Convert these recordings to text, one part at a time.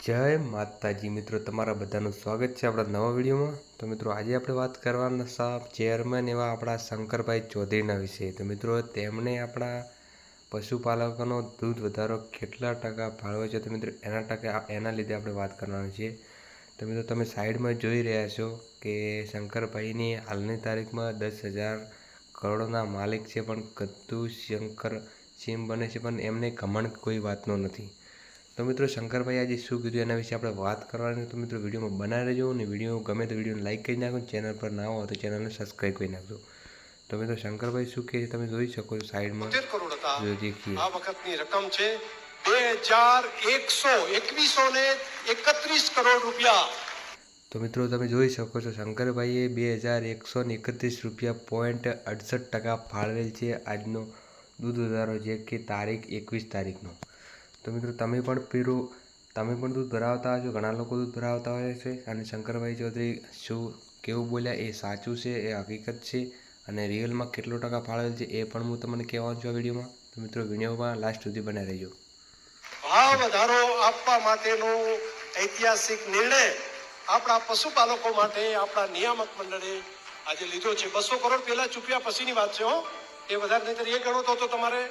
જય માતાજી મિત્રો, તમારા બધાનું સ્વાગત છે આપણા નવા વિડીયોમાં। તો મિત્રો આજે આપણે વાત કરવાના ચેરમેન એવા આપણા શંકરભાઈ ચૌધરીના વિશે। તો મિત્રો તેમણે આપણા પશુપાલકોનો દૂધ વધારો કેટલા ટકા ફાળવ્યો છે, તો મિત્રો એના લીધે આપણે વાત કરવાની છે। તો મિત્રો તમે સાઈડમાં જોઈ રહ્યા છો કે શંકરભાઈની હાલની તારીખમાં 10,000 કરોડના માલિક છે, પણ કદ્દુ શંકર સીએમ બને છે, પણ એમને ઘમંડ કોઈ વાતનો નથી। તો મિત્રો શંકરભાઈ આજે શું કીધું એના વિશે આપણે વાત કરવાની। તો મિત્રો વિડીયોમાં બનાવી રહેજો અને વિડીયો ગમે તો વિડીયોને લાઈક કરી નાખો, ચેનલ પર ના હો તો ચેનલને સબસ્ક્રાઈબ કરી નાખજો। તો મિત્રો શંકરભાઈ શું કહે છે તમે જોઈ શકો છો સાઈડમાં। 70 કરોડ હતા દેખીએ આ વખતની રકમ છે 2131 કરોડ રૂપિયા। તો મિત્રો તમે જોઈ શકો છો શંકરભાઈએ 2131 રૂપિયા .68% ફાળવેલ છે આજનો દૂધ વધારો, જે કે તારીખ 21 તારીખનો। તો મિત્રો તમે પણ દૂધ ભરાવતા હશો, ઘણા લોકો દૂધ ભરાવતા હોય છે, અને શંકરભાઈ ચૌધરી શું કેવું બોલ્યા એ સાચું છે, એ હકીકત છે, અને રિયલમાં કેટલો ટકા ફાળવેલ છે એ પણ હું તમને કહેવાનું છું આ વિડીયોમાં। તો મિત્રો વિડીયોમાં લાસ્ટ સુધી બનાવી રહેજો। ભાવ વધારો આપવા માટેનો ઐતિહાસિક નિર્ણય આપણા પશુપાલકો માટે આપણા નિયામક મંડળે આજે લીધો છે। 200 કરોડ પહેલા ચૂક્યા પછીની વાત છે, એ વધારે નહીતર એ ગણો તો તમારે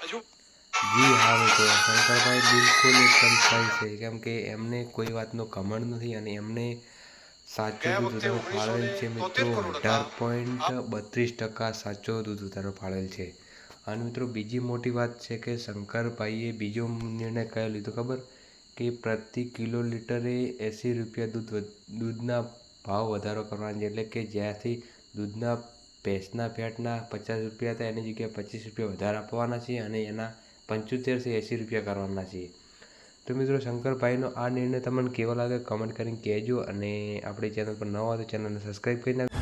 હજુ જી હા મિત્રો, શંકરભાઈ બિલકુલ એકદમ સહી છે, કેમ કે એમને કોઈ વાતનો ઘમંડ નથી અને એમને સાચો દૂધ વધારો ફાળવેલ છે મિત્રો। 18.32% સાચો દૂધ વધારો ફાળવેલ છે। અને મિત્રો બીજી મોટી વાત છે કે શંકરભાઈએ બીજો નિર્ણય કયો લીધો ખબર, કે પ્રતિ કિલો લીટરે 80 રૂપિયા દૂધના ભાવ વધારો કરવાનો છે, એટલે કે જ્યાંથી દૂધના ભેંસના ફેટના 50 રૂપિયા હતા એની જગ્યાએ 25 રૂપિયા વધારે આપવાના છે, અને એના 75 થી 80 રૂપિયા કરવાના છે। તો મિત્રો શંકરભાઈનો આ નિર્ણય તમને કેવો લાગે કમેન્ટ કરીને કહેજો, અને આપણી ચેનલ પર નવા હોય તો ચેનલને સબસ્ક્રાઈબ કરી નાખજો।